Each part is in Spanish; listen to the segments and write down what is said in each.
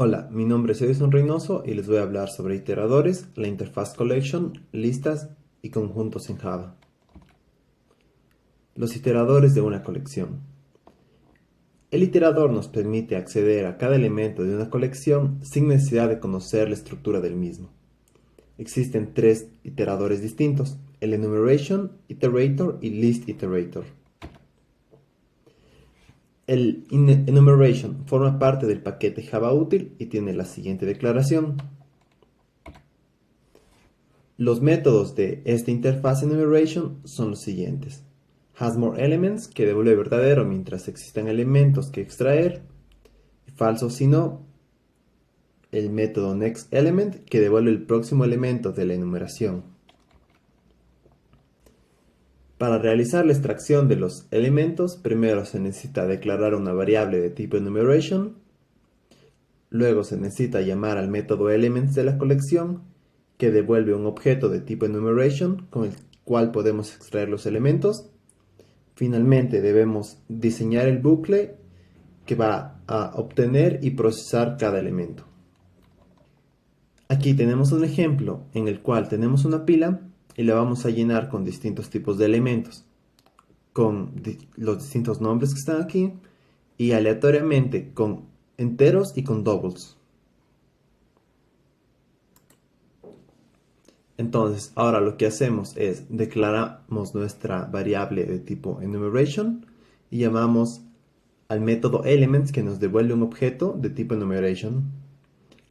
Hola, mi nombre es Edison Reynoso y les voy a hablar sobre iteradores, la interfaz collection, listas y conjuntos en Java. Los iteradores de una colección. El iterador nos permite acceder a cada elemento de una colección sin necesidad de conocer la estructura del mismo. Existen tres iteradores distintos: el enumeration iterator y list iterator. El enumeration forma parte del paquete Java útil y tiene la siguiente declaración. Los métodos de esta interfaz enumeration son los siguientes: hasMoreElements, que devuelve verdadero mientras existan elementos que extraer, y falso si no; el método nextElement, que devuelve el próximo elemento de la enumeración. Para realizar la extracción de los elementos, primero se necesita declarar una variable de tipo enumeration, luego se necesita llamar al método elements de la colección, que devuelve un objeto de tipo enumeration con el cual podemos extraer los elementos. Finalmente debemos diseñar el bucle que va a obtener y procesar cada elemento. Aquí tenemos un ejemplo en el cual tenemos una pila y la vamos a llenar con distintos tipos de elementos, con los distintos nombres que están aquí, y aleatoriamente con enteros y con doubles. Entonces, ahora lo que hacemos es declaramos nuestra variable de tipo enumeration y llamamos al método elements, que nos devuelve un objeto de tipo enumeration.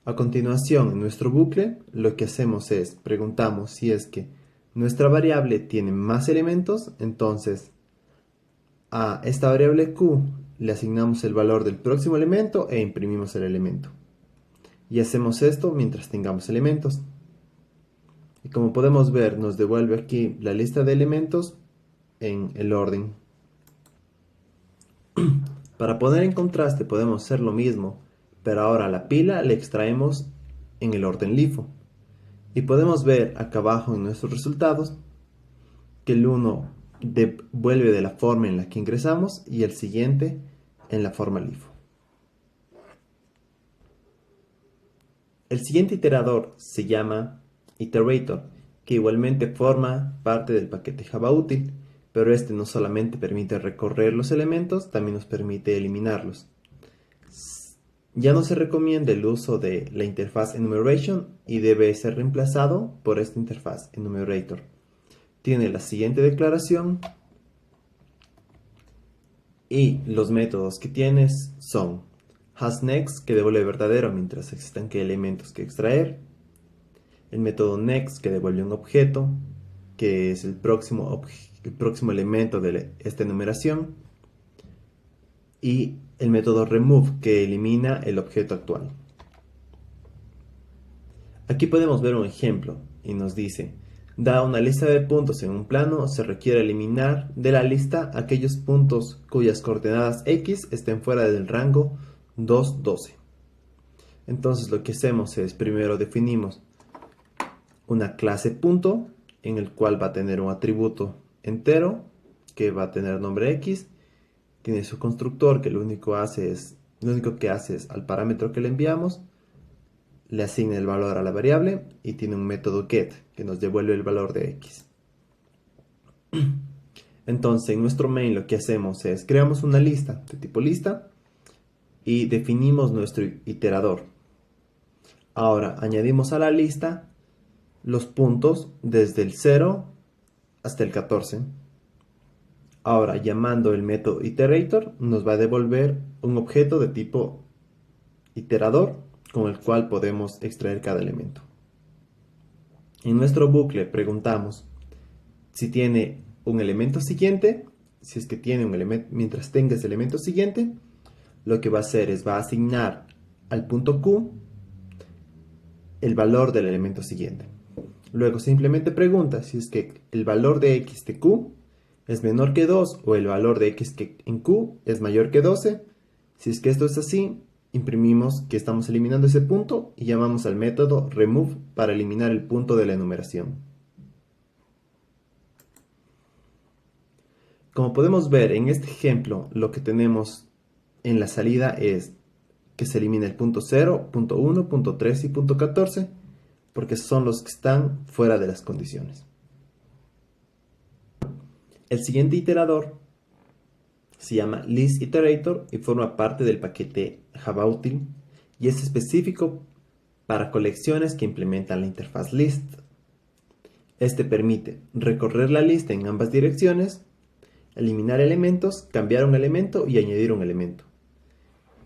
A continuación, en nuestro bucle, lo que hacemos es preguntamos si es que nuestra variable tiene más elementos. Entonces, a esta variable q le asignamos el valor del próximo elemento e imprimimos el elemento. Y hacemos esto mientras tengamos elementos. Y como podemos ver, nos devuelve aquí la lista de elementos en el orden. Para poner en contraste podemos hacer lo mismo, pero ahora la pila la extraemos en el orden LIFO. Y podemos ver acá abajo en nuestros resultados que el 1 devuelve de la forma en la que ingresamos y el siguiente en la forma LIFO. El siguiente iterador se llama iterator, que igualmente forma parte del paquete Java útil, pero este no solamente permite recorrer los elementos, también nos permite eliminarlos. Ya no se recomienda el uso de la interfaz enumeration y debe ser reemplazado por esta interfaz enumerator. Tiene la siguiente declaración y los métodos que tienes son hasNext, que devuelve verdadero mientras existan elementos que extraer; el método next, que devuelve un objeto que es el próximo elemento de esta enumeración; y el método remove, que elimina el objeto actual. Aquí podemos ver un ejemplo y nos dice: dada una lista de puntos en un plano, se requiere eliminar de la lista aquellos puntos cuyas coordenadas x estén fuera del rango 2, 12. Entonces lo que hacemos es, primero definimos una clase punto, en el cual va a tener un atributo entero que va a tener nombre x. Tiene su constructor, que lo único que hace es al parámetro que le enviamos le asigna el valor a la variable, y tiene un método get que nos devuelve el valor de x. Entonces en nuestro main lo que hacemos es creamos una lista de tipo lista y definimos nuestro iterador. Ahora añadimos a la lista los puntos desde el 0 hasta el 14. Ahora, llamando el método iterator, nos va a devolver un objeto de tipo iterador con el cual podemos extraer cada elemento. En nuestro bucle preguntamos si tiene un elemento siguiente. Si es que tiene un elemento, mientras tenga ese elemento siguiente, lo que va a hacer es va a asignar al punto q el valor del elemento siguiente. Luego simplemente pregunta si es que el valor de x de q es menor que 2 o el valor de x que en q es mayor que 12. Si es que esto es así, imprimimos que estamos eliminando ese punto y llamamos al método remove para eliminar el punto de la enumeración. Como podemos ver en este ejemplo, lo que tenemos en la salida es que se elimine el punto 0, punto 1, punto 3 y punto 14, porque son los que están fuera de las condiciones. El siguiente iterador se llama listIterator y forma parte del paquete javautil y es específico para colecciones que implementan la interfaz list. Este permite recorrer la lista en ambas direcciones, eliminar elementos, cambiar un elemento y añadir un elemento.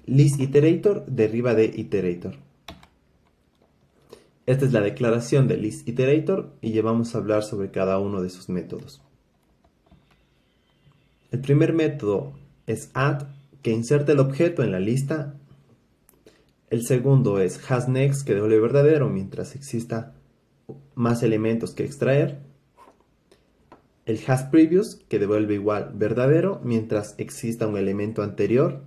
ListIterator deriva de iterator. Esta es la declaración de listIterator y ya vamos a hablar sobre cada uno de sus métodos. El primer método es add, que inserta el objeto en la lista. El segundo es hasNext, que devuelve verdadero mientras exista más elementos que extraer. El hasPrevious, que devuelve igual verdadero mientras exista un elemento anterior.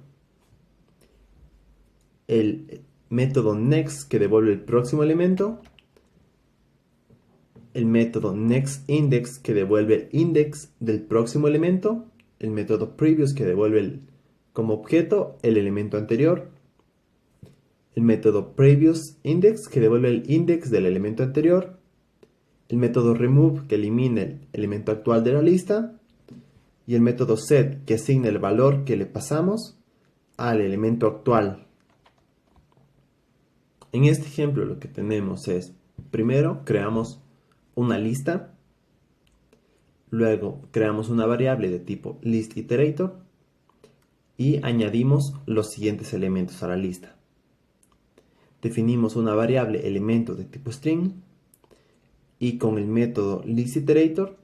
El método next, que devuelve el próximo elemento. El método nextIndex, que devuelve el index del próximo elemento. El método previous, que devuelve como objeto el elemento anterior. El método previousIndex, que devuelve el index del elemento anterior. El método remove, que elimina el elemento actual de la lista. Y el método set, que asigna el valor que le pasamos al elemento actual. En este ejemplo lo que tenemos es, primero creamos una lista, luego creamos una variable de tipo listIterator y añadimos los siguientes elementos a la lista. Definimos una variable elemento de tipo string y con el método listIterator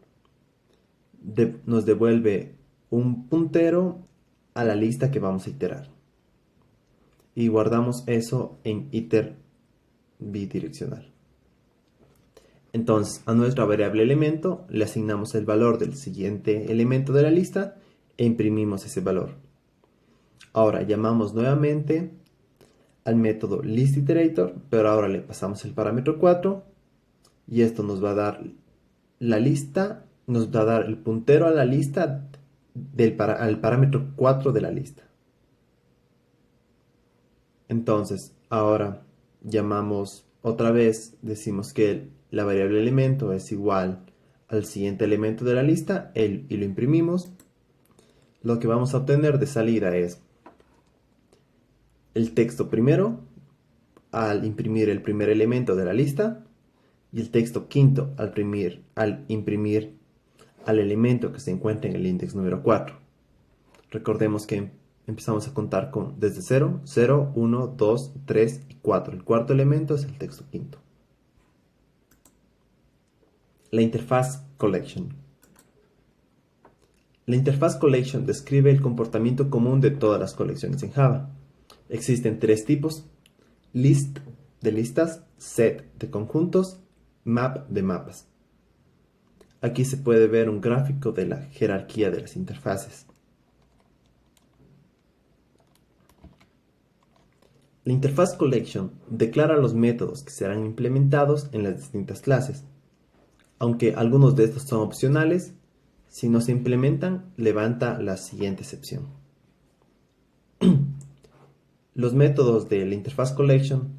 nos devuelve un puntero a la lista que vamos a iterar. Y guardamos eso en iter bidireccional. Entonces, a nuestra variable elemento le asignamos el valor del siguiente elemento de la lista e imprimimos ese valor. Ahora llamamos nuevamente al método listIterator, pero ahora le pasamos el parámetro 4 y esto nos va a dar la lista, nos va a dar el puntero a la lista al parámetro 4 de la lista. Entonces, ahora llamamos otra vez, decimos que la variable elemento es igual al siguiente elemento de la lista y lo imprimimos. Lo que vamos a obtener de salida es el texto primero al imprimir el primer elemento de la lista y el texto quinto al imprimir al elemento que se encuentra en el index número 4. Recordemos que empezamos a contar desde 0, 0, 1, 2, 3 y 4. El cuarto elemento es el texto quinto. La interfaz collection. La interfaz collection describe el comportamiento común de todas las colecciones en Java. Existen tres tipos: list de listas, set de conjuntos, map de mapas. Aquí se puede ver un gráfico de la jerarquía de las interfaces. La interfaz collection declara los métodos que serán implementados en las distintas clases. Aunque algunos de estos son opcionales, si no se implementan, levanta la siguiente excepción. Los métodos de la interfaz collection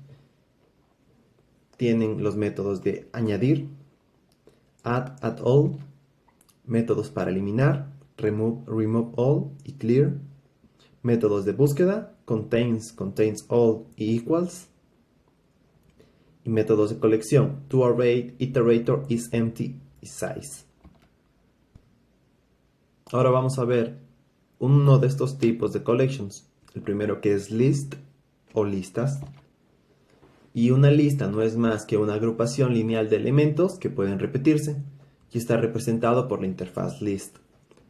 tienen los métodos de añadir, add all, métodos para eliminar, remove all y clear, métodos de búsqueda, contains all y equals, y métodos de colección, toArray, iterator, isEmpty y size. Ahora vamos a ver uno de estos tipos de collections. El primero, que es list o listas. Y una lista no es más que una agrupación lineal de elementos que pueden repetirse y está representado por la interfaz list.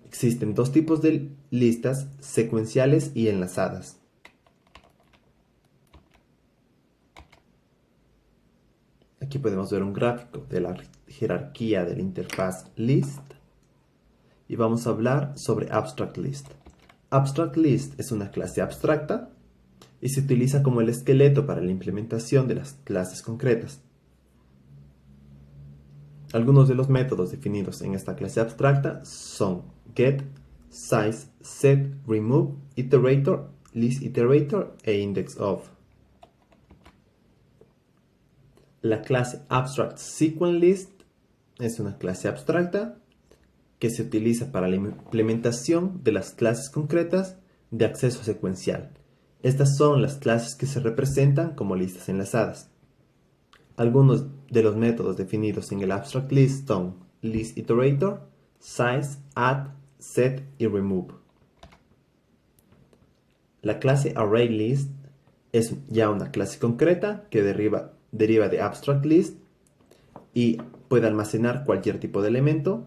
Existen dos tipos de listas: secuenciales y enlazadas. Aquí podemos ver un gráfico de la jerarquía de la interfaz list y vamos a hablar sobre abstract list. Abstract list es una clase abstracta y se utiliza como el esqueleto para la implementación de las clases concretas. Algunos de los métodos definidos en esta clase abstracta son get, size, set, remove, iterator list iterator e index of. La clase abstract sequence list es una clase abstracta que se utiliza para la implementación de las clases concretas de acceso secuencial. Estas son las clases que se representan como listas enlazadas. Algunos de los métodos definidos en el abstract list son list iterator, size, add, set y remove. La clase ArrayList es ya una clase concreta que deriva de abstract list y puede almacenar cualquier tipo de elemento,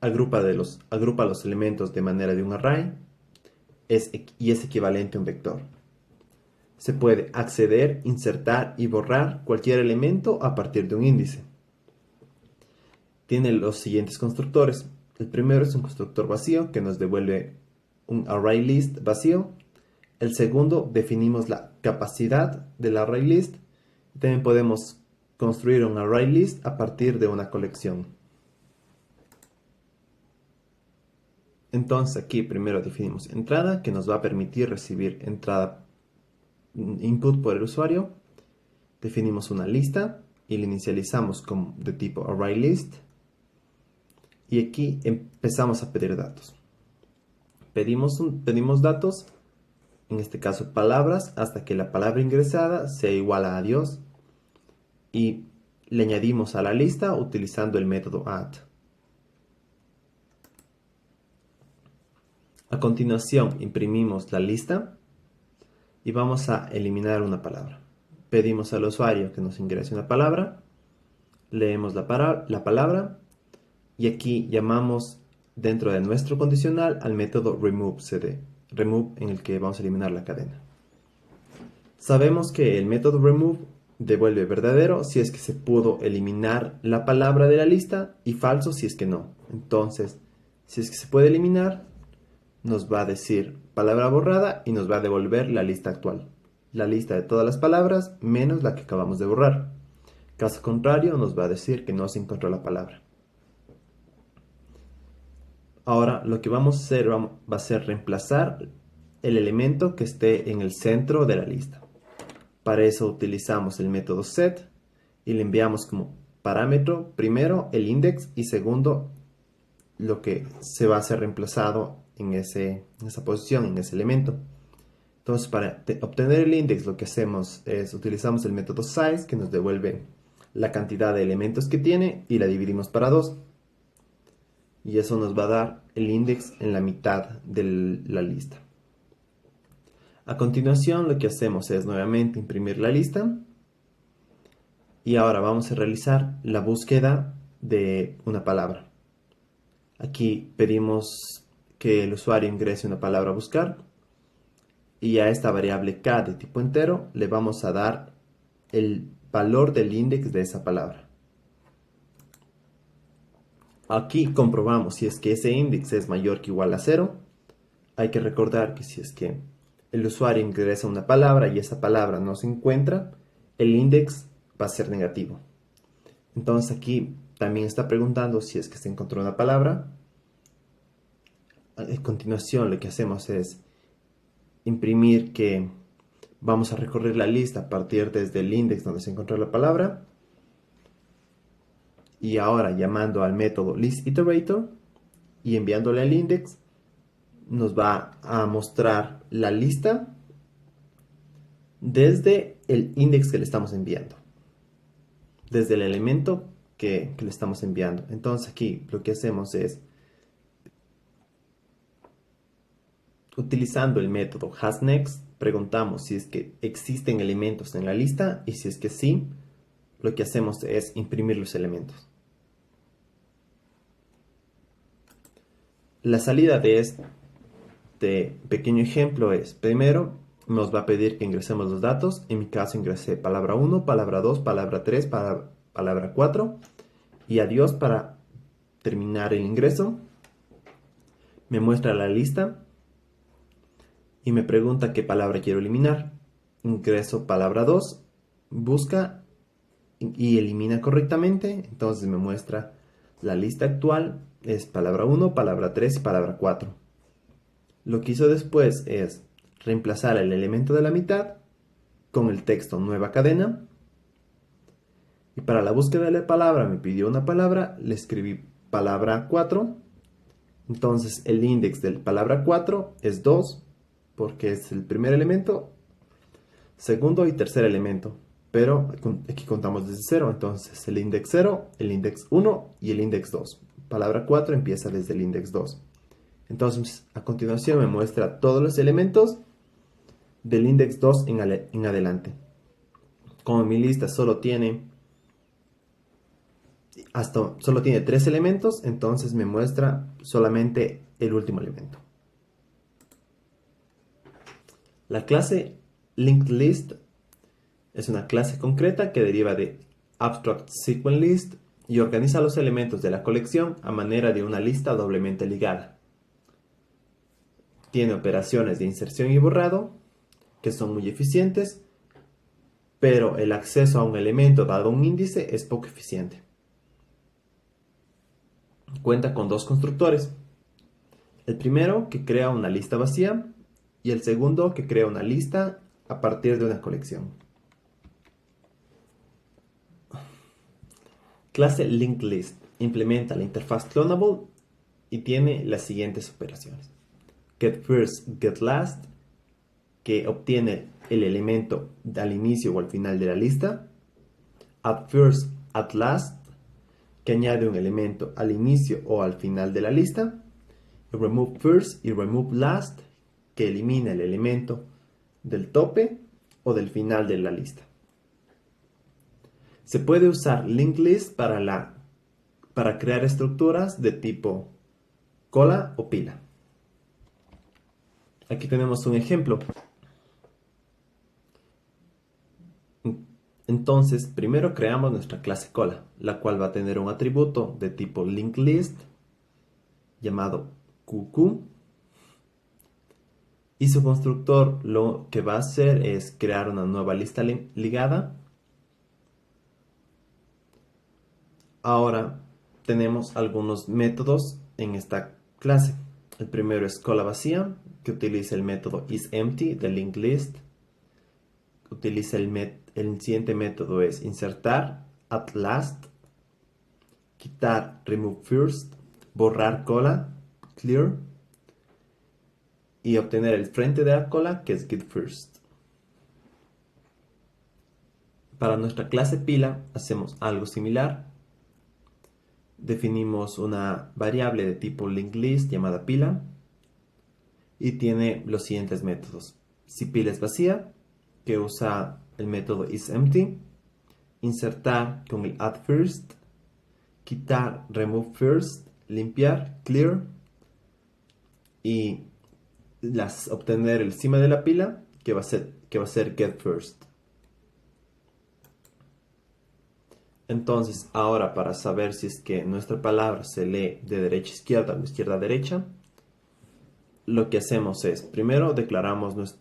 agrupa los elementos de manera de un array y es equivalente a un vector. Se puede acceder, insertar y borrar cualquier elemento a partir de un índice. Tiene los siguientes constructores. El primero es un constructor vacío que nos devuelve un ArrayList vacío. El segundo, definimos la capacidad del ArrayList. También podemos construir un ArrayList a partir de una colección. Entonces aquí primero definimos entrada, que nos va a permitir recibir entrada input por el usuario. Definimos una lista y la inicializamos de tipo ArrayList. Y aquí empezamos a pedir datos. Pedimos datos, en este caso palabras, hasta que la palabra ingresada sea igual a adiós. Y le añadimos a la lista utilizando el método add. A continuación imprimimos la lista y vamos a eliminar una palabra. Pedimos al usuario que nos ingrese una palabra, leemos la palabra y aquí llamamos dentro de nuestro condicional al método removeCD, remove en el que vamos a eliminar la cadena. Sabemos que el método remove devuelve verdadero si es que se pudo eliminar la palabra de la lista y falso si es que no. Entonces, si es que se puede eliminar, nos va a decir palabra borrada y nos va a devolver la lista actual. La lista de todas las palabras menos la que acabamos de borrar. Caso contrario, nos va a decir que no se encontró la palabra. Ahora lo que vamos a hacer va a ser reemplazar el elemento que esté en el centro de la lista. Para eso utilizamos el método set y le enviamos como parámetro primero el index y segundo lo que se va a ser reemplazado en esa posición, en ese elemento. Entonces para obtener el index lo que hacemos es utilizamos el método size que nos devuelve la cantidad de elementos que tiene y la dividimos para 2. Y eso nos va a dar el index en la mitad de la lista. A continuación lo que hacemos es nuevamente imprimir la lista y ahora vamos a realizar la búsqueda de una palabra. Aquí pedimos que el usuario ingrese una palabra a buscar y a esta variable k de tipo entero le vamos a dar el valor del index de esa palabra. Aquí comprobamos si es que ese índice es mayor que igual a 0. Hay que recordar que si es que el usuario ingresa una palabra y esa palabra no se encuentra, el index va a ser negativo. Entonces aquí también está preguntando si es que se encontró una palabra. A continuación lo que hacemos es imprimir que vamos a recorrer la lista a partir desde el index donde se encontró la palabra. Y ahora llamando al método listIterator y enviándole el index, nos va a mostrar la lista desde el index que le estamos enviando, desde el elemento que le estamos enviando. Entonces aquí lo que hacemos es, utilizando el método hasNext, preguntamos si es que existen elementos en la lista y si es que sí, lo que hacemos es imprimir los elementos. La salida de este pequeño ejemplo es, primero nos va a pedir que ingresemos los datos. En mi caso ingresé palabra 1, palabra 2, palabra 3, palabra 4 y adiós para terminar el ingreso. Me muestra la lista y me pregunta qué palabra quiero eliminar. Ingreso palabra 2, busca y elimina correctamente. Entonces me muestra la lista actual, es palabra 1, palabra 3 y palabra 4. Lo que hizo después es reemplazar el elemento de la mitad con el texto nueva cadena. Y para la búsqueda de la palabra me pidió una palabra, le escribí palabra 4. Entonces el index de la palabra 4 es 2, porque es el primer elemento, segundo y tercer elemento. Pero aquí contamos desde 0, entonces el index 0, el index 1 y el index 2. Palabra 4 empieza desde el index 2. Entonces a continuación me muestra todos los elementos del index 2 en adelante. Como mi lista solo tiene 3 elementos, entonces me muestra solamente el último elemento. La clase LinkedList es una clase concreta que deriva de AbstractSequenceList y organiza los elementos de la colección a manera de una lista doblemente ligada. Tiene operaciones de inserción y borrado que son muy eficientes, pero el acceso a un elemento dado un índice es poco eficiente. Cuenta con dos constructores. El primero que crea una lista vacía y el segundo que crea una lista a partir de una colección. Clase LinkedList implementa la interfaz Clonable y tiene las siguientes operaciones. GetFirst, GetLast, que obtiene el elemento al inicio o al final de la lista. AddFirst, AddLast, que añade un elemento al inicio o al final de la lista. RemoveFirst y RemoveLast, que elimina el elemento del tope o del final de la lista. Se puede usar LinkedList para crear estructuras de tipo cola o pila. Aquí tenemos un ejemplo. Entonces, primero creamos nuestra clase cola, la cual va a tener un atributo de tipo LinkedList llamado QQ. Y su constructor lo que va a hacer es crear una nueva lista ligada. Ahora tenemos algunos métodos en esta clase. El primero es cola vacía, que utiliza el método isEmpty de LinkedList. Utiliza el siguiente método es insertar, addLast, quitar, removeFirst, borrar cola, clear, y obtener el frente de la cola, que es getFirst. Para nuestra clase pila hacemos algo similar. Definimos una variable de tipo LinkedList llamada pila y tiene los siguientes métodos. Si pila es vacía, que usa el método isEmpty, insertar con el addFirst, quitar, removeFirst, limpiar, clear, y obtener el cima de la pila, que va a ser getFirst. Entonces, ahora para saber si es que nuestra palabra se lee de derecha a izquierda o de izquierda a derecha, lo que hacemos es, primero declaramos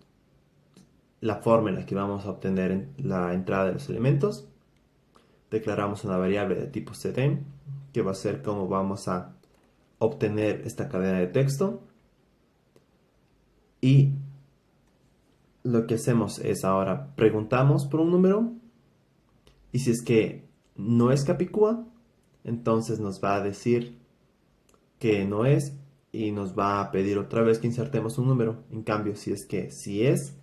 la forma en la que vamos a obtener la entrada de los elementos. Declaramos una variable de tipo cd, que va a ser cómo vamos a obtener esta cadena de texto. Y lo que hacemos es ahora preguntamos por un número, y si es que no es Capicúa, entonces nos va a decir que no es y nos va a pedir otra vez que insertemos un número. En cambio, si es que sí es,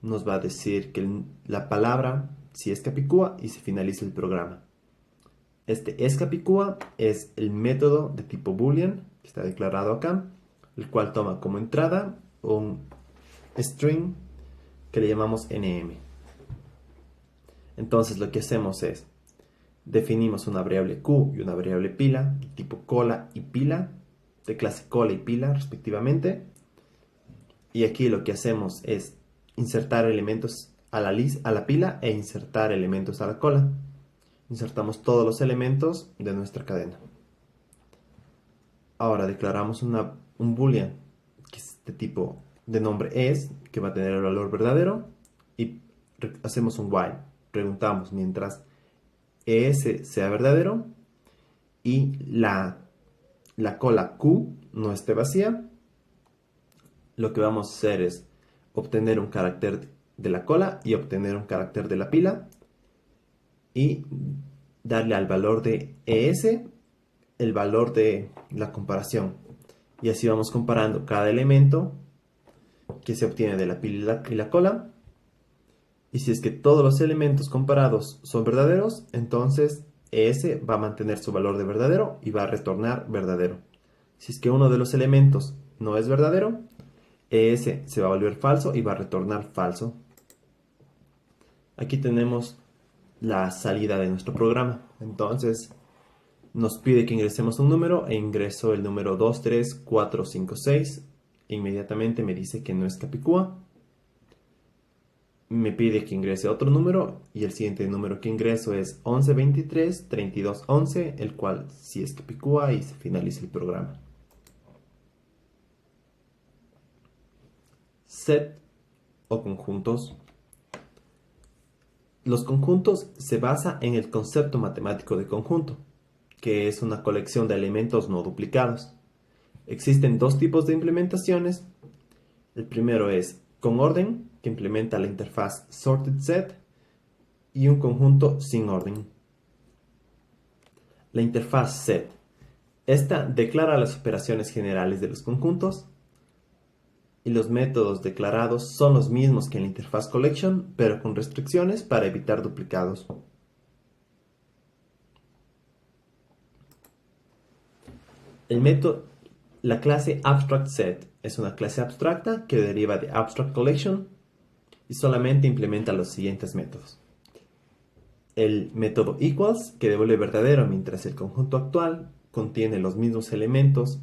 nos va a decir que la palabra sí es Capicúa y se finaliza el programa. Este es Capicúa es el método de tipo boolean que está declarado acá, el cual toma como entrada un string que le llamamos nm. Entonces lo que hacemos es definimos una variable q y una variable pila de tipo cola y pila, de clase cola y pila respectivamente. Y aquí lo que hacemos es insertar elementos a la pila e insertar elementos a la cola. Insertamos todos los elementos de nuestra cadena. Ahora declaramos un boolean que es de tipo de nombre es, que va a tener el valor verdadero, y hacemos un while. Preguntamos mientras ES sea verdadero y la cola Q no esté vacía. Lo que vamos a hacer es obtener un carácter de la cola y obtener un carácter de la pila y darle al valor de ES el valor de la comparación. Y así vamos comparando cada elemento que se obtiene de la pila y la cola. Y si es que todos los elementos comparados son verdaderos, entonces ES va a mantener su valor de verdadero y va a retornar verdadero. Si es que uno de los elementos no es verdadero, ES se va a volver falso y va a retornar falso. Aquí tenemos la salida de nuestro programa. Entonces nos pide que ingresemos un número e ingreso el número 23456. Inmediatamente me dice que no es Capicúa. Me pide que ingrese otro número y el siguiente número que ingreso es 1123-3211, el cual sí es Capicúa, y se finaliza el programa. Set o conjuntos. Los conjuntos se basa en el concepto matemático de conjunto, que es una colección de elementos no duplicados. Existen dos tipos de implementaciones. El primero es con orden, que implementa la interfaz sorted set, y un conjunto sin orden. La interfaz set. Esta declara las operaciones generales de los conjuntos y los métodos declarados son los mismos que en la interfaz collection, pero con restricciones para evitar duplicados. La clase AbstractSet es una clase abstracta que deriva de AbstractCollection y solamente implementa los siguientes métodos. El método equals, que devuelve verdadero mientras el conjunto actual contiene los mismos elementos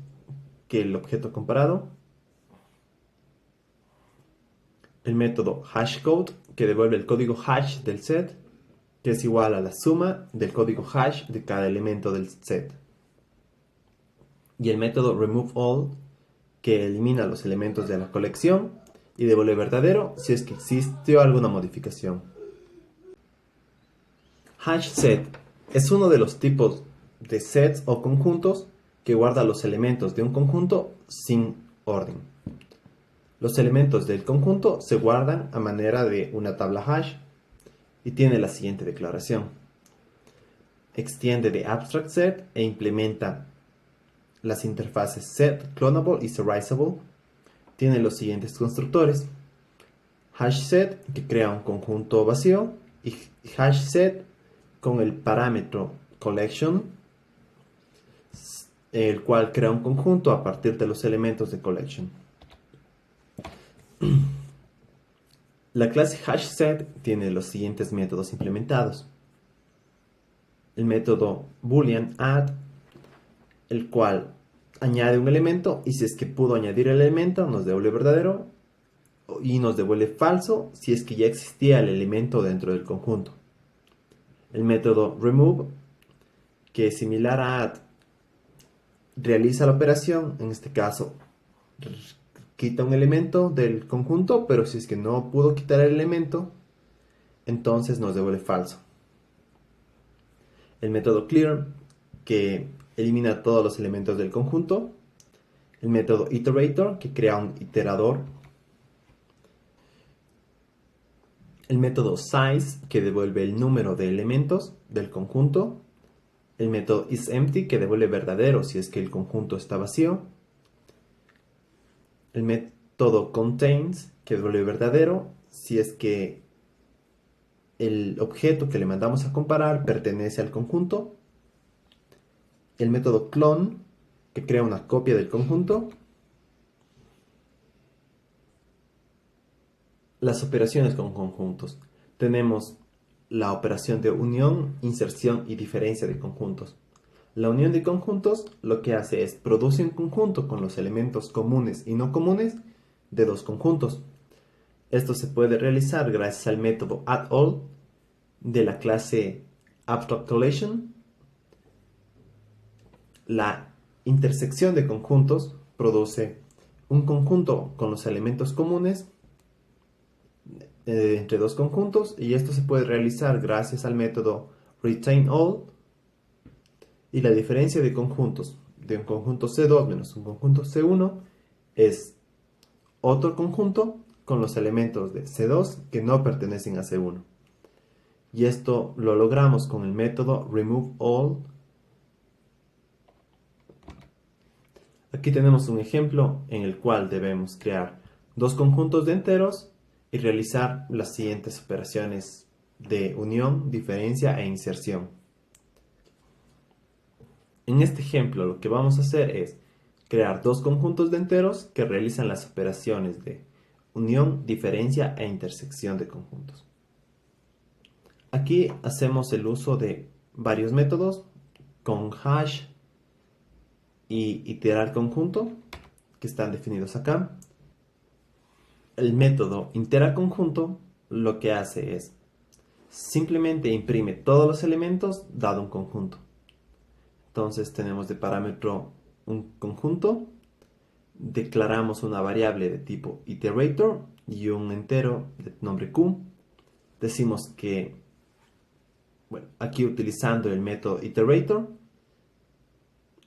que el objeto comparado. El método hashCode, que devuelve el código hash del set, que es igual a la suma del código hash de cada elemento del set. Y el método removeAll, que elimina los elementos de la colección y devuelve verdadero si es que existió alguna modificación. HashSet es uno de los tipos de sets o conjuntos que guarda los elementos de un conjunto sin orden. Los elementos del conjunto se guardan a manera de una tabla hash y tiene la siguiente declaración. Extiende de AbstractSet e implementa las interfaces set, clonable y serializable. Tiene los siguientes constructores. HashSet, que crea un conjunto vacío, y HashSet con el parámetro collection, el cual crea un conjunto a partir de los elementos de collection. La clase HashSet tiene los siguientes métodos implementados. El método boolean add, el cual añade un elemento y si es que pudo añadir el elemento nos devuelve verdadero y nos devuelve falso si es que ya existía el elemento dentro del conjunto. El método remove, que es similar a add, realiza la operación, en este caso quita un elemento del conjunto, pero si es que no pudo quitar el elemento, entonces nos devuelve falso. El método clear, que elimina todos los elementos del conjunto. El método iterator, que crea un iterador. El método size, que devuelve el número de elementos del conjunto. El método isEmpty, que devuelve verdadero si es que el conjunto está vacío. El método contains, que devuelve verdadero si es que el objeto que le mandamos a comparar pertenece al conjunto. El método clone, que crea una copia del conjunto. Las operaciones con conjuntos. Tenemos la operación de unión, inserción y diferencia de conjuntos. La unión de conjuntos lo que hace es produce un conjunto con los elementos comunes y no comunes de dos conjuntos. Esto se puede realizar gracias al método addAll de la clase AbstractCollection. La intersección de conjuntos produce un conjunto con los elementos comunes entre dos conjuntos y esto se puede realizar gracias al método retainAll. Y la diferencia de conjuntos de un conjunto C2 menos un conjunto C1 es otro conjunto con los elementos de C2 que no pertenecen a C1. Y esto lo logramos con el método removeAll. Aquí tenemos un ejemplo en el cual debemos crear dos conjuntos de enteros y realizar las siguientes operaciones de unión, diferencia e inserción. En este ejemplo lo que vamos a hacer es crear dos conjuntos de enteros que realizan las operaciones de unión, diferencia e intersección de conjuntos. Aquí hacemos el uso de varios métodos con hash y iterar conjunto que están definidos acá. El método iteraConjunto lo que hace es simplemente imprime todos los elementos dado un conjunto. Entonces tenemos de parámetro un conjunto, declaramos una variable de tipo iterator y un entero de nombre q. Decimos que, bueno, aquí utilizando el método iterator,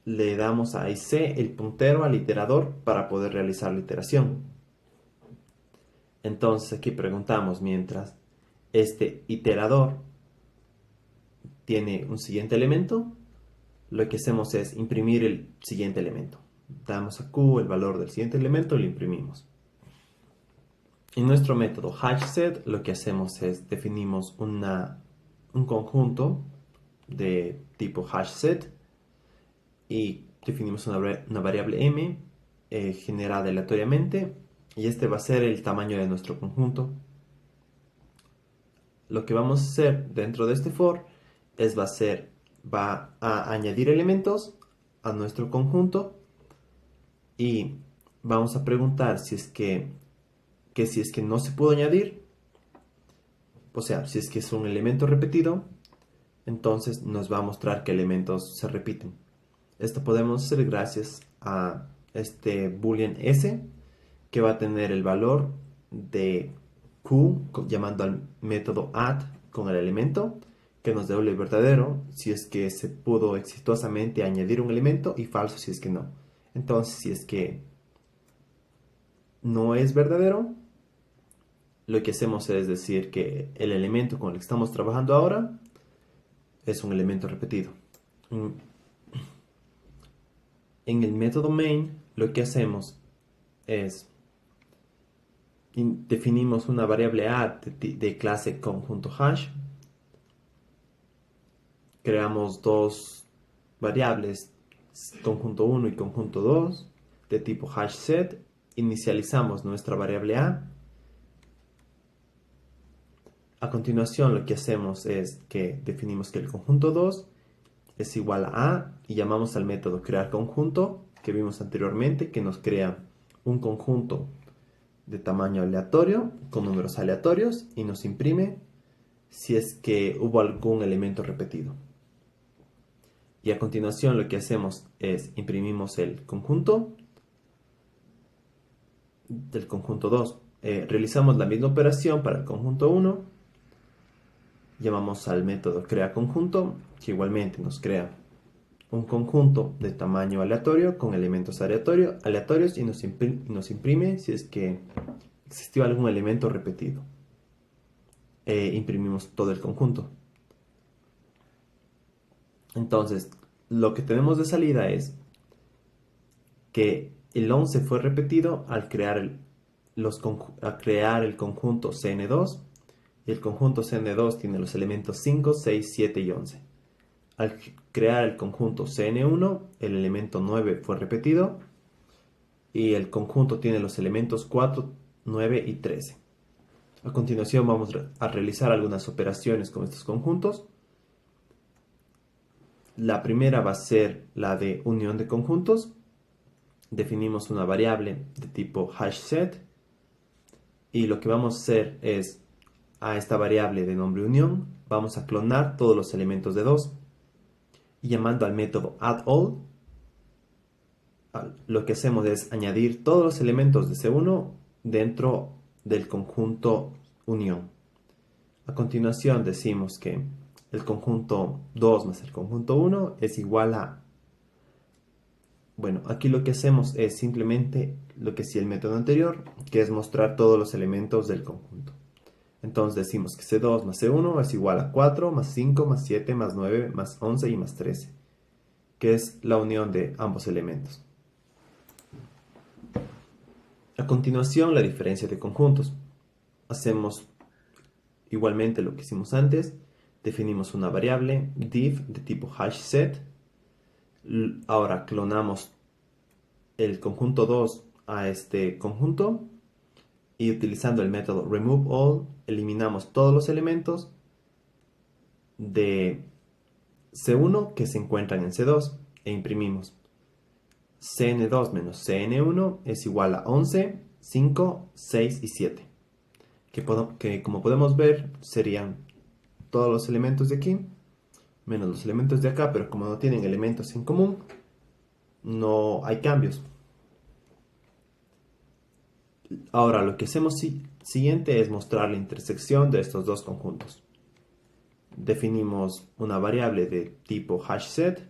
le damos a IC el puntero al iterador para poder realizar la iteración. Entonces aquí preguntamos, mientras este iterador tiene un siguiente elemento, lo que hacemos es imprimir el siguiente elemento. Damos a Q el valor del siguiente elemento y lo imprimimos. En nuestro método hashSet lo que hacemos es definimos un conjunto de tipo hashSet y definimos una variable m generada aleatoriamente y este va a ser el tamaño de nuestro conjunto. Lo que vamos a hacer dentro de este for es va a añadir elementos a nuestro conjunto y vamos a preguntar si es que no se pudo añadir, o sea, si es que es un elemento repetido, entonces nos va a mostrar que elementos se repiten. Esto podemos hacer gracias a este boolean s que va a tener el valor de q llamando al método add con el elemento que nos devuelve verdadero si es que se pudo exitosamente añadir un elemento y falso si es que no. Entonces, si es que no es verdadero, lo que hacemos es decir que el elemento con el que estamos trabajando ahora es un elemento repetido. En el método main lo que hacemos es definimos una variable add de clase conjunto hash. Creamos dos variables, conjunto 1 y conjunto 2, de tipo hashSet. Inicializamos nuestra variable a. A continuación lo que hacemos es que definimos que el conjunto 2 es igual a y llamamos al método crearConjunto que vimos anteriormente, que nos crea un conjunto de tamaño aleatorio con números aleatorios y nos imprime si es que hubo algún elemento repetido. Y a continuación lo que hacemos es imprimimos el conjunto del conjunto 2. Realizamos la misma operación para el conjunto 1. Llamamos al método creaConjunto que igualmente nos crea un conjunto de tamaño aleatorio con elementos aleatorios y nos imprime si es que existió algún elemento repetido. Imprimimos todo el conjunto. Entonces, lo que tenemos de salida es que el 11 fue repetido al crear el conjunto CN2 y el conjunto CN2 tiene los elementos 5, 6, 7 y 11. Al crear el conjunto CN1, el elemento 9 fue repetido y el conjunto tiene los elementos 4, 9 y 13. A continuación vamos a realizar algunas operaciones con estos conjuntos. La primera va a ser la de unión de conjuntos. Definimos una variable de tipo hashSet y lo que vamos a hacer es a esta variable de nombre unión vamos a clonar todos los elementos de 2 y llamando al método addAll lo que hacemos es añadir todos los elementos de C1 dentro del conjunto unión. A continuación decimos que el conjunto 2 más el conjunto 1 es igual a Bueno, aquí lo que hacemos es simplemente lo que hacía el método anterior, que es mostrar todos los elementos del conjunto. Entonces decimos que C2 más C1 es igual a 4 más 5 más 7 más 9 más 11 y más 13, que es la unión de ambos elementos. A continuación, la diferencia de conjuntos. Hacemos igualmente lo que hicimos antes. Definimos una variable div de tipo hashset. Ahora clonamos el conjunto 2 a este conjunto y utilizando el método removeAll eliminamos todos los elementos de C1 que se encuentran en C2 e imprimimos Cn2 menos Cn1 es igual a 11, 5, 6 y 7, que como podemos ver serían todos los elementos de aquí menos los elementos de acá, pero como no tienen elementos en común, no hay cambios. Ahora lo que hacemos siguiente es mostrar la intersección de estos dos conjuntos. Definimos una variable de tipo hashset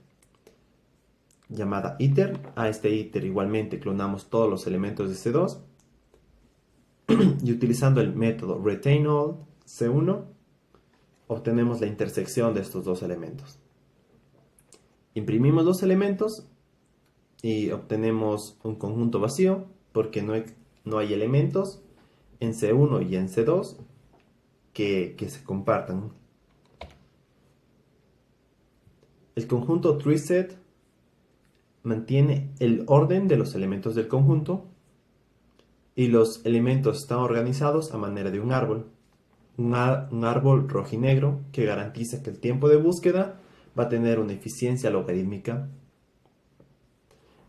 llamada iter. A este iter igualmente clonamos todos los elementos de C2 y utilizando el método retaiNall C1 obtenemos la intersección de estos dos elementos. Imprimimos los elementos y obtenemos un conjunto vacío porque no hay elementos en C1 y en C2 que se compartan. El conjunto treeset mantiene el orden de los elementos del conjunto y los elementos están organizados a manera de un árbol. Un árbol rojinegro que garantiza que el tiempo de búsqueda va a tener una eficiencia logarítmica.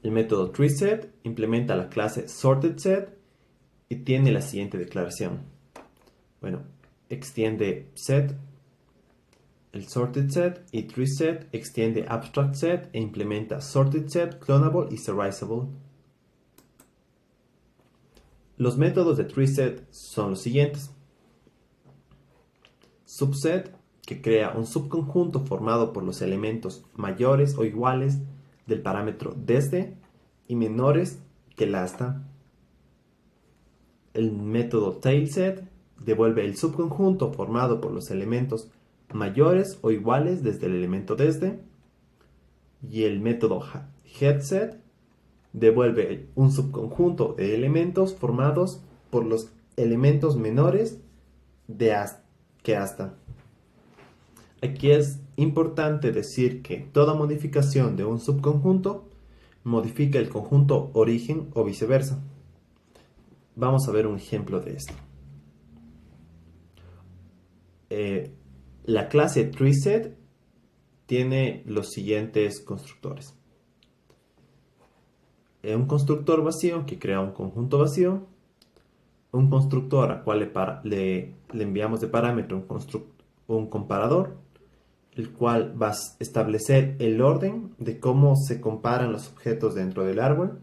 El método treeset implementa la clase sortedSet y tiene la siguiente declaración. Bueno, extiende set, el sortedSet, y treeset extiende abstractSet e implementa sortedSet, clonable y serializable. Los métodos de treeset son los siguientes. Subset, que crea un subconjunto formado por los elementos mayores o iguales del parámetro desde y menores que el hasta. El método tailset devuelve el subconjunto formado por los elementos mayores o iguales desde el elemento desde. Y el método headset devuelve un subconjunto de elementos formados por los elementos menores que hasta. Aquí es importante decir que toda modificación de un subconjunto modifica el conjunto origen o viceversa. Vamos a ver un ejemplo de esto. La clase treeset tiene los siguientes constructores. Un constructor vacío que crea un conjunto vacío. Un constructor al cual le enviamos de parámetro un comparador, el cual va a establecer el orden de cómo se comparan los objetos dentro del árbol.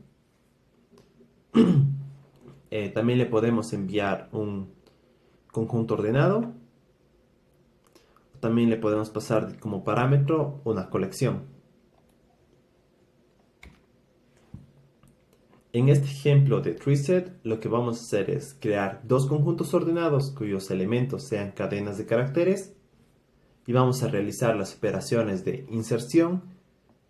También le podemos enviar un conjunto ordenado. También le podemos pasar como parámetro una colección. En este ejemplo de treeset, lo que vamos a hacer es crear dos conjuntos ordenados cuyos elementos sean cadenas de caracteres y vamos a realizar las operaciones de inserción,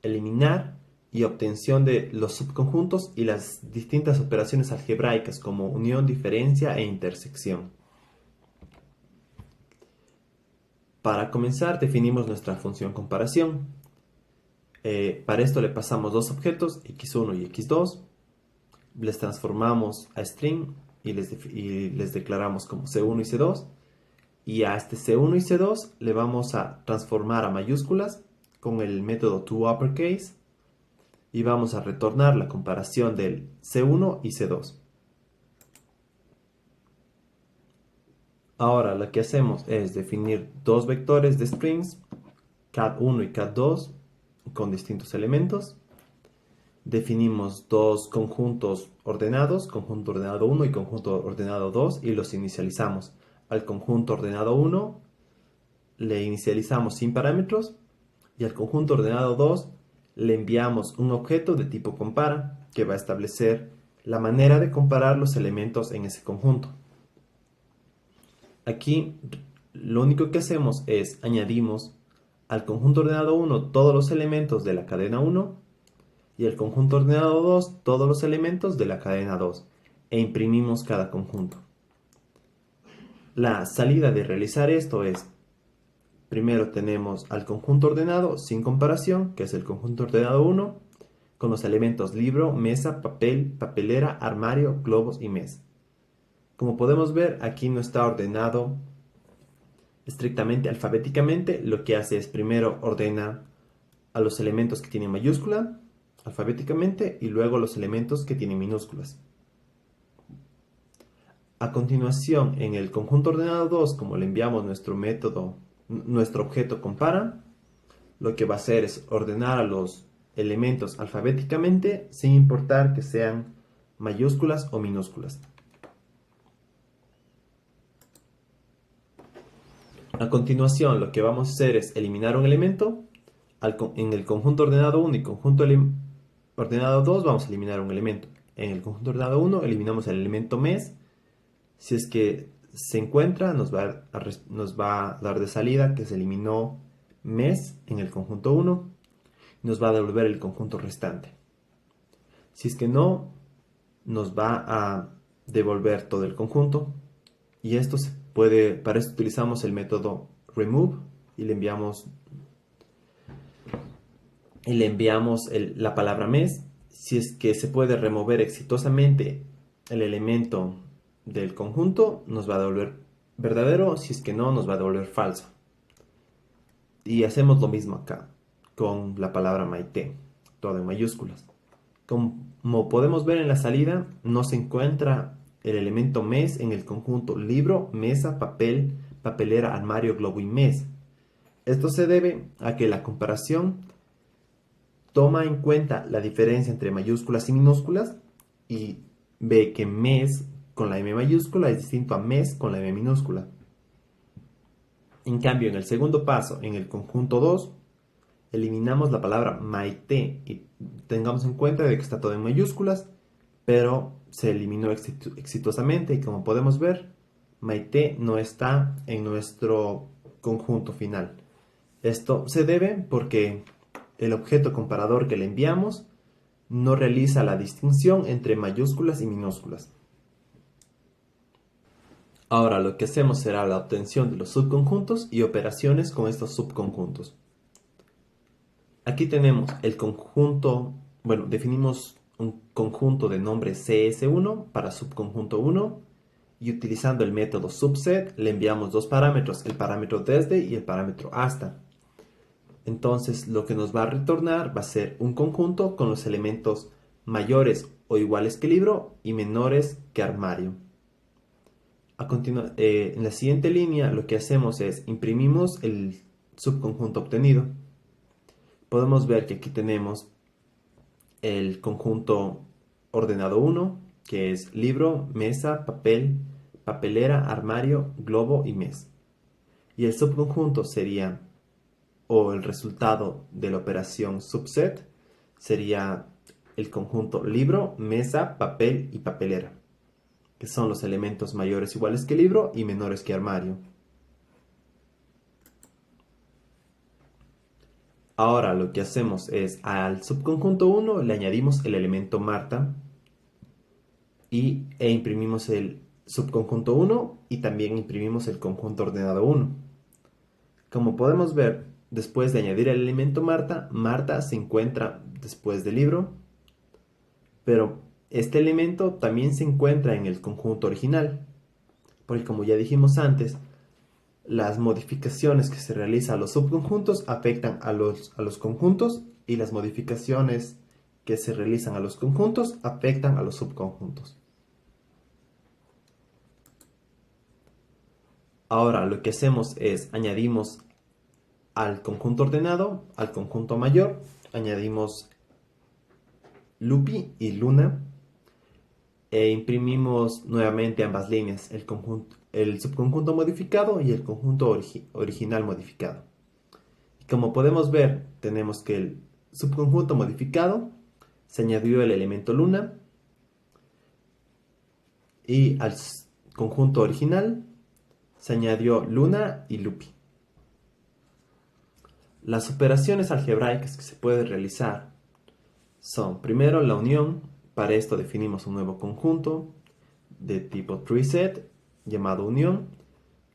eliminar y obtención de los subconjuntos y las distintas operaciones algebraicas como unión, diferencia e intersección. Para comenzar definimos nuestra función comparación. Para esto le pasamos dos objetos, x1 y x2. Les transformamos a string y les declaramos como C1 y C2. Y a este C1 y C2 le vamos a transformar a mayúsculas con el método toUpperCase y vamos a retornar la comparación del C1 y C2. Ahora lo que hacemos es definir dos vectores de strings, cat1 y cat2, con distintos elementos. Definimos dos conjuntos ordenados, conjunto ordenado 1 y conjunto ordenado 2, y los inicializamos. Al conjunto ordenado 1 le inicializamos sin parámetros y al conjunto ordenado 2 le enviamos un objeto de tipo compara que va a establecer la manera de comparar los elementos en ese conjunto. Aquí lo único que hacemos es añadimos al conjunto ordenado 1 todos los elementos de la cadena 1 y al conjunto ordenado 2 todos los elementos de la cadena 2 e imprimimos cada conjunto. La salida de realizar esto es: primero tenemos al conjunto ordenado sin comparación, que es el conjunto ordenado 1, con los elementos libro, mesa, papel, papelera, armario, globos y mes. Como podemos ver, aquí no está ordenado estrictamente alfabéticamente. Lo que hace es primero ordena a los elementos que tienen mayúscula alfabéticamente y luego los elementos que tienen minúsculas. A continuación, en el conjunto ordenado 2, como le enviamos nuestro objeto compara, lo que va a hacer es ordenar a los elementos alfabéticamente sin importar que sean mayúsculas o minúsculas. A continuación, lo que vamos a hacer es eliminar un elemento. En el conjunto ordenado 1 y conjunto ordenado 2 vamos a eliminar un elemento. En el conjunto ordenado 1 eliminamos el elemento mes. Si es que se encuentra, nos va a dar de salida que se eliminó mes en el conjunto 1 y nos va a devolver el conjunto restante. Si es que no, nos va a devolver todo el conjunto, y esto para esto utilizamos el método remove y le enviamos la palabra mes. Si es que se puede remover exitosamente el elemento del conjunto, nos va a devolver verdadero. Si es que no, nos va a devolver falso. Y hacemos lo mismo acá con la palabra Maite, todo en mayúsculas. Como podemos ver en la salida, no se encuentra el elemento mes en el conjunto libro, mesa, papel, papelera, armario, globo y mes. Esto se debe a que la comparación toma en cuenta la diferencia entre mayúsculas y minúsculas y ve que mes con la M mayúscula es distinto a mes con la M minúscula. En cambio, en el segundo paso, en el conjunto 2, eliminamos la palabra Maite y tengamos en cuenta de que está todo en mayúsculas, pero se eliminó exitosamente, y como podemos ver, Maite no está en nuestro conjunto final. Esto se debe porque el objeto comparador que le enviamos no realiza la distinción entre mayúsculas y minúsculas. Ahora lo que hacemos será la obtención de los subconjuntos y operaciones con estos subconjuntos. Aquí tenemos el conjunto, definimos un conjunto de nombre CS1 para subconjunto 1 y utilizando el método subset le enviamos dos parámetros, el parámetro desde y el parámetro hasta. Entonces lo que nos va a retornar va a ser un conjunto con los elementos mayores o iguales que libro y menores que armario. En la siguiente línea lo que hacemos es imprimimos el subconjunto obtenido. Podemos ver que aquí tenemos el conjunto ordenado 1, que es libro, mesa, papel, papelera, armario, globo y mes. Y el subconjunto sería, o el resultado de la operación subset, sería el conjunto libro, mesa, papel y papelera, que son los elementos mayores iguales que libro y menores que armario. Ahora lo que hacemos es al subconjunto 1 le añadimos el elemento Marta e imprimimos el subconjunto 1 y también imprimimos el conjunto ordenado 1. Como podemos ver, después de añadir el elemento Marta, Marta se encuentra después del libro, pero este elemento también se encuentra en el conjunto original, porque como ya dijimos antes, las modificaciones que se realizan a los subconjuntos afectan a los conjuntos y las modificaciones que se realizan a los conjuntos afectan a los subconjuntos. Ahora lo que hacemos es añadimos al conjunto ordenado, al conjunto mayor, añadimos Lupi y Luna e imprimimos nuevamente ambas líneas, el subconjunto modificado y el conjunto original modificado. Y como podemos ver, tenemos que subconjunto modificado se añadió el elemento Luna y al conjunto original se añadió Luna y Lupi. Las operaciones algebraicas que se pueden realizar son, primero, la unión. Para esto definimos un nuevo conjunto de tipo treeset llamado unión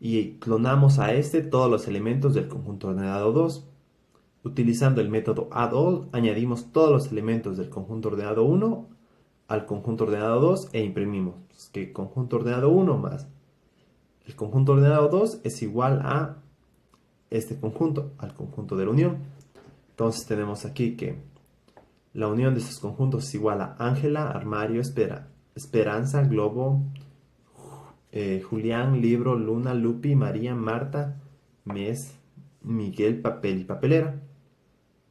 y clonamos a este todos los elementos del conjunto ordenado 2. Utilizando el método addAll, añadimos todos los elementos del conjunto ordenado 1 al conjunto ordenado 2 e imprimimos que conjunto ordenado 1 más el conjunto ordenado 2 es igual a este conjunto, al conjunto de la unión. Entonces tenemos aquí que la unión de estos conjuntos es igual a Ángela, armario, Esperanza, globo, Julián, libro, Luna, Lupi, María, Marta, mes, Miguel, papel y papelera,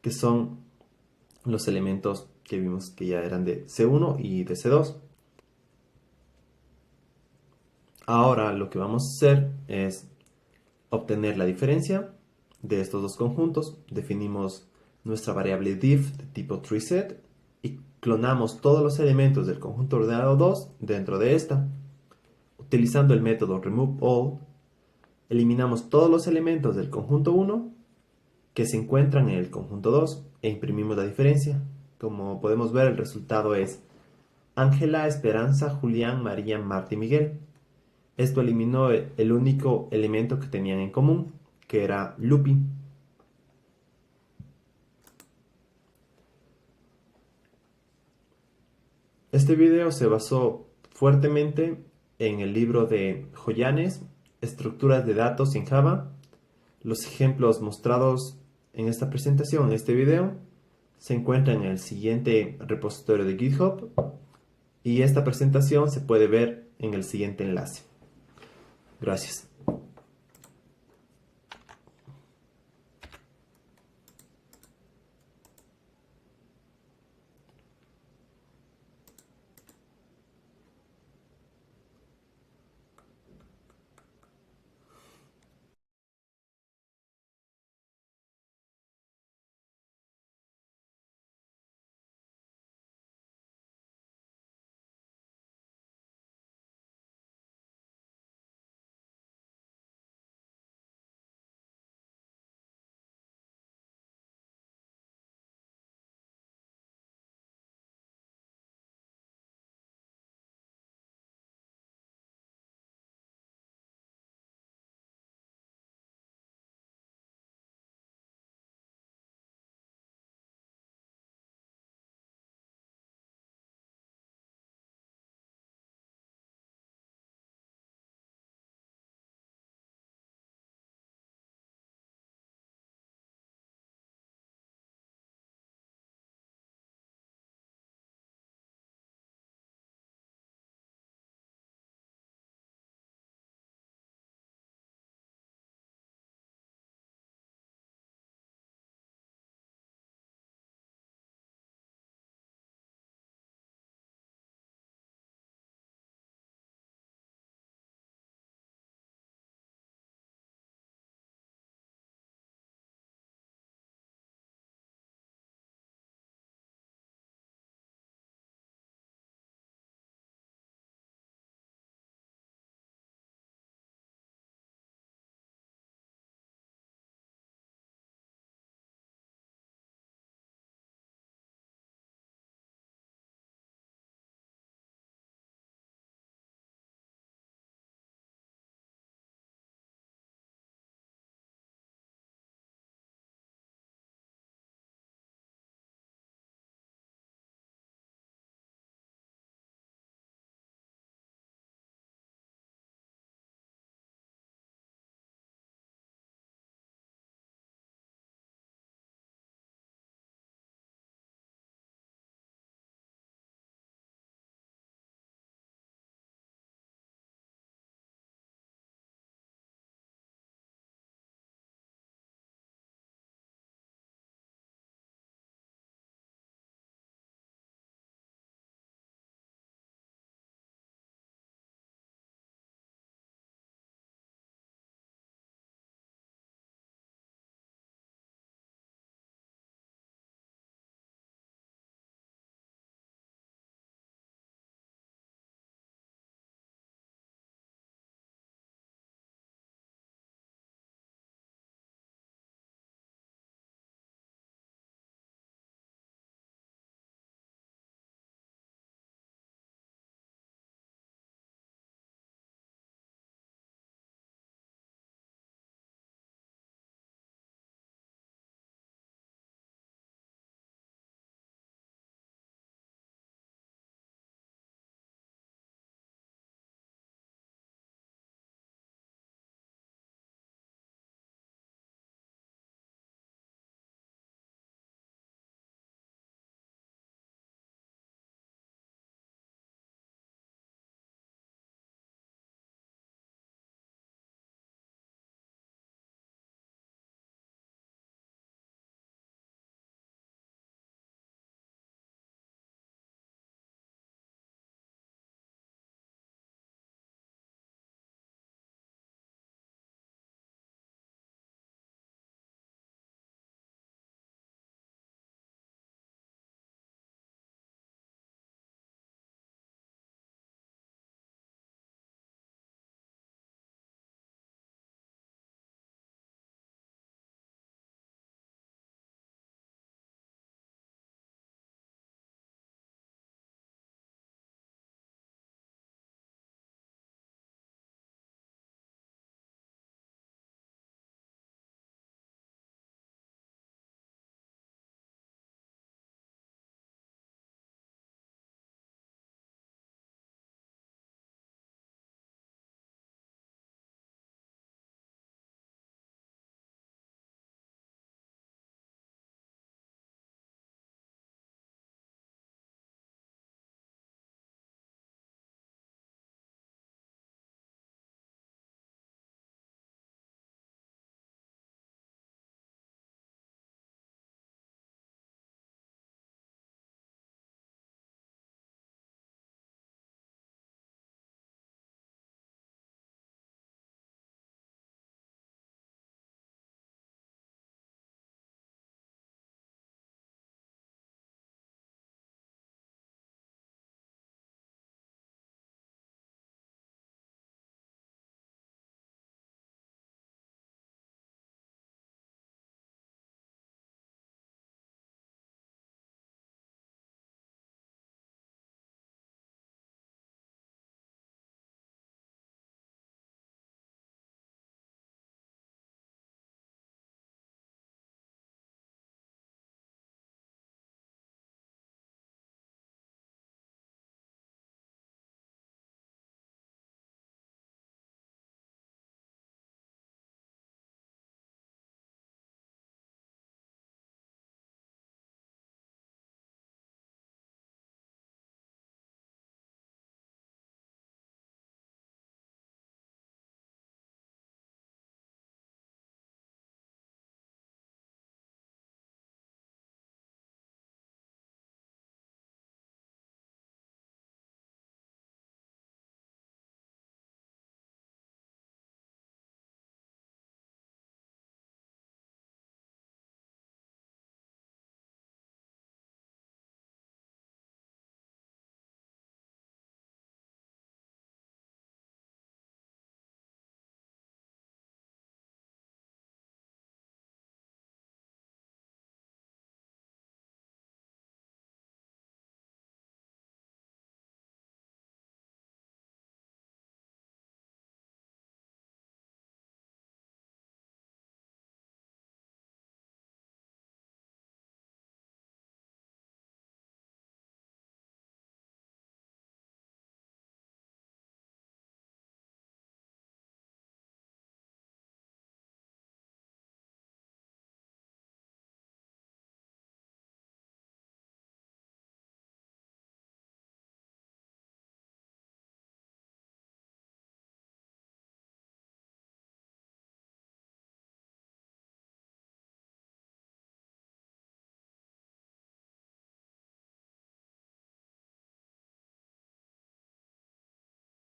que son los elementos que vimos que ya eran de C1 y de C2. Ahora lo que vamos a hacer es obtener la diferencia de estos dos conjuntos. Definimos nuestra variable diff de tipo treeset y clonamos todos los elementos del conjunto ordenado 2 dentro de esta. Utilizando el método removeAll, eliminamos todos los elementos del conjunto 1 que se encuentran en el conjunto 2 e imprimimos la diferencia. Como podemos ver, el resultado es Ángela, Esperanza, Julián, María, Marta y Miguel. Esto eliminó el único elemento que tenían en común, que era Lupi. Este video se basó fuertemente en el libro de Joyanes, Estructuras de datos en Java. Los ejemplos mostrados en esta presentación, en este video, se encuentran en el siguiente repositorio de GitHub y esta presentación se puede ver en el siguiente enlace. Gracias.